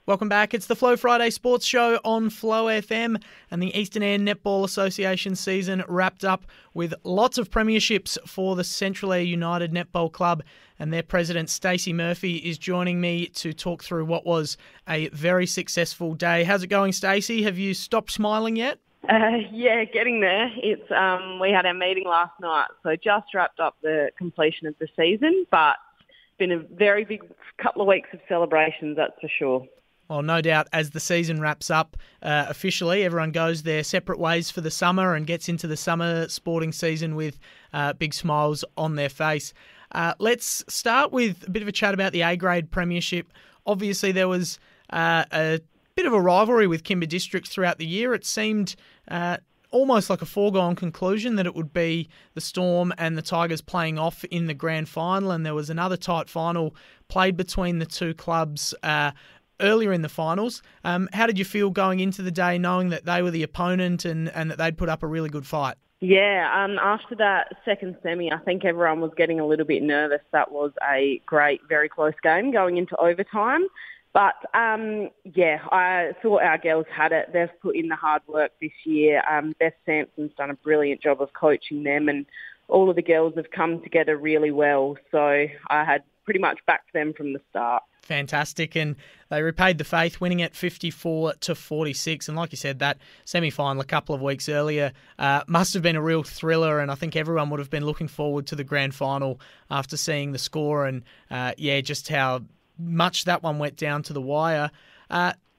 Welcome back. It's the Flow Friday Sports Show on Flow FM, and the Eastern Eyre Netball Association season wrapped up with lots of premierships for the Central Eyre United Netball Club, and their president Stacey Murphy is joining me to talk through what was a very successful day. How's it going, Stacey? Have you stopped smiling yet? Yeah, getting there. It's we had our meeting last night, so just wrapped up the completion of the season, but it's been a very big couple of weeks of celebrations, that's for sure. Well, no doubt as the season wraps up officially, everyone goes their separate ways for the summer and gets into the summer sporting season with big smiles on their face. Let's start with a bit of a chat about the A-grade premiership. Obviously, there was a bit of a rivalry with Kimber District throughout the year. It seemed almost like a foregone conclusion that it would be the Storm and the Tigers playing off in the grand final, and there was another tight final played between the two clubs earlier in the finals. How did you feel going into the day knowing that they were the opponent and that they'd put up a really good fight? Yeah, after that second semi, I think everyone was getting a little bit nervous. That was a great, very close game going into overtime. But, I thought our girls had it. They've put in the hard work this year. Beth Sampson's done a brilliant job of coaching them, and all of the girls have come together really well. So I had pretty much backed them from the start. Fantastic, and they repaid the faith, winning at 54-46. And like you said, that semi-final a couple of weeks earlier must have been a real thriller, and I think everyone would have been looking forward to the grand final after seeing the score and, just how much that one went down to the wire.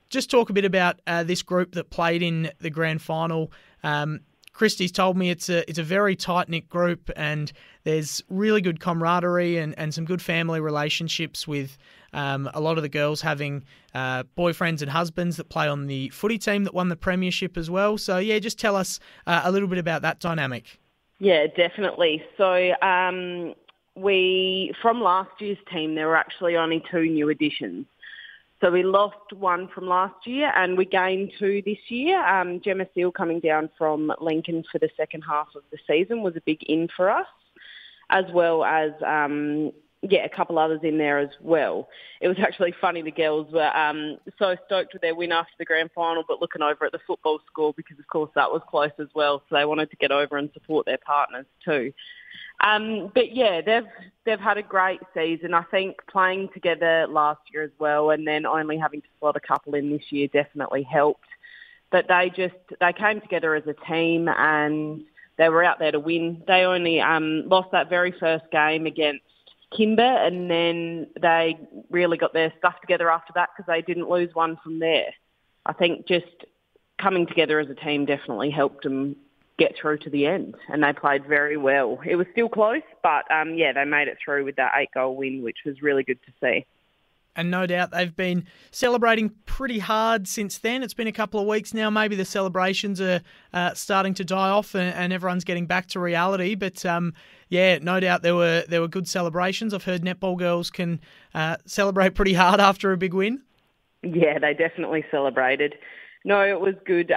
Just talk a bit about this group that played in the grand final. Christy's told me it's a very tight-knit group, and there's really good camaraderie and some good family relationships with a lot of the girls having boyfriends and husbands that play on the footy team that won the premiership as well. So, just tell us a little bit about that dynamic. Yeah, definitely. So from last year's team, there were actually only two new additions. So we lost one from last year and we gained two this year. Gemma Seal coming down from Lincoln for the second half of the season was a big in for us, as well as a couple others in there as well. It was actually funny, the girls were so stoked with their win after the grand final, but looking over at the football score because, of course, that was close as well. So they wanted to get over and support their partners too. They've had a great season. I think playing together last year as well, and then only having to slot a couple in this year definitely helped. But they came together as a team and they were out there to win. They only lost that very first game against Kimber, and then they really got their stuff together after that because they didn't lose one from there. I think just coming together as a team definitely helped them get through to the end, and they played very well. It was still close, but they made it through with that 8-goal win, which was really good to see. And no doubt they've been celebrating pretty hard since then. It's been a couple of weeks now. Maybe the celebrations are starting to die off and everyone's getting back to reality. But, no doubt there were good celebrations. I've heard netball girls can celebrate pretty hard after a big win. Yeah, they definitely celebrated. No, it was good.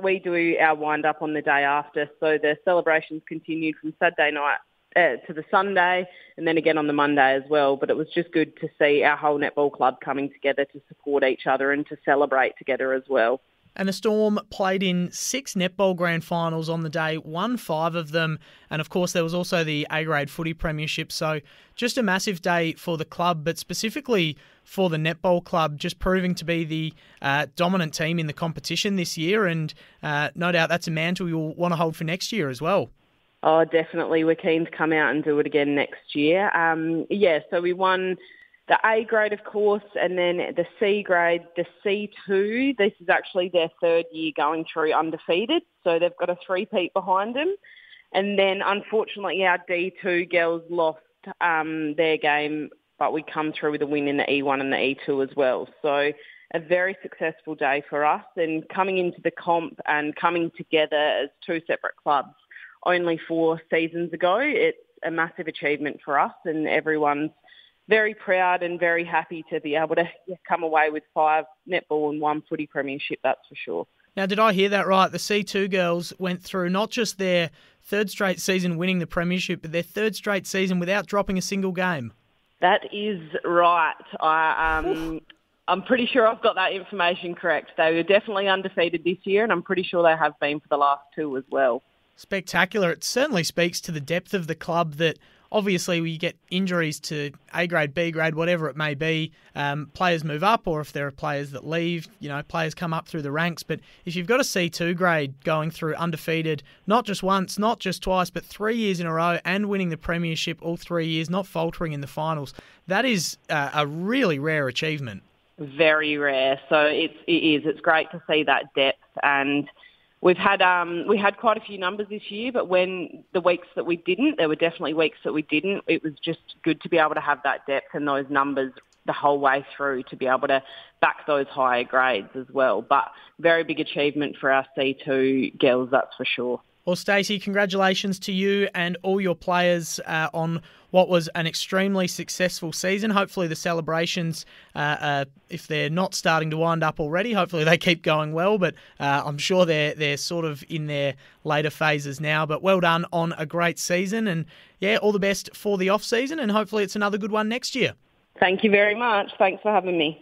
We do our wind-up on the day after, so the celebrations continued from Saturday night to the Sunday, and then again on the Monday as well. But it was just good to see our whole netball club coming together to support each other and to celebrate together as well. And the Storm played in 6 netball grand finals on the day, won 5 of them. And, of course, there was also the A-grade footy premiership. So just a massive day for the club, but specifically for the netball club, just proving to be the dominant team in the competition this year. And no doubt that's a mantle you'll want to hold for next year as well. Oh, definitely. We're keen to come out and do it again next year. So we won the A grade, of course, and then the C grade, the C2. This is actually their third year going through undefeated, so they've got a three-peat behind them. And then, unfortunately, our D2 girls lost their game, but we come through with a win in the E1 and the E2 as well. So a very successful day for us, and coming into the comp and coming together as two separate clubs only 4 seasons ago, it's a massive achievement for us, and everyone's very proud and very happy to be able to come away with 5 netball and 1 footy premiership, that's for sure. Now, did I hear that right? The C2 girls went through not just their third straight season winning the premiership, but their third straight season without dropping a single game. That is right. I'm pretty sure I've got that information correct. They were definitely undefeated this year, and I'm pretty sure they have been for the last 2 as well. Spectacular. It certainly speaks to the depth of the club that obviously when you get injuries to A grade, B grade, whatever it may be, players move up, or if there are players that leave, players come up through the ranks. But if you've got a C2 grade going through undefeated, not just once, not just twice, but 3 years in a row and winning the premiership all 3 years, not faltering in the finals, that is a really rare achievement. Very rare. So it is. It's great to see that depth, and we had quite a few numbers this year, but when the weeks that we didn't, there were definitely weeks that we didn't. It was just good to be able to have that depth and those numbers the whole way through to be able to back those higher grades as well. But very big achievement for our C2 girls, that's for sure. Well, Stacey, congratulations to you and all your players on what was an extremely successful season. Hopefully the celebrations, if they're not starting to wind up already, hopefully they keep going well. But I'm sure they're sort of in their later phases now. But well done on a great season. And, yeah, all the best for the off-season, and hopefully it's another good one next year. Thank you very much. Thanks for having me.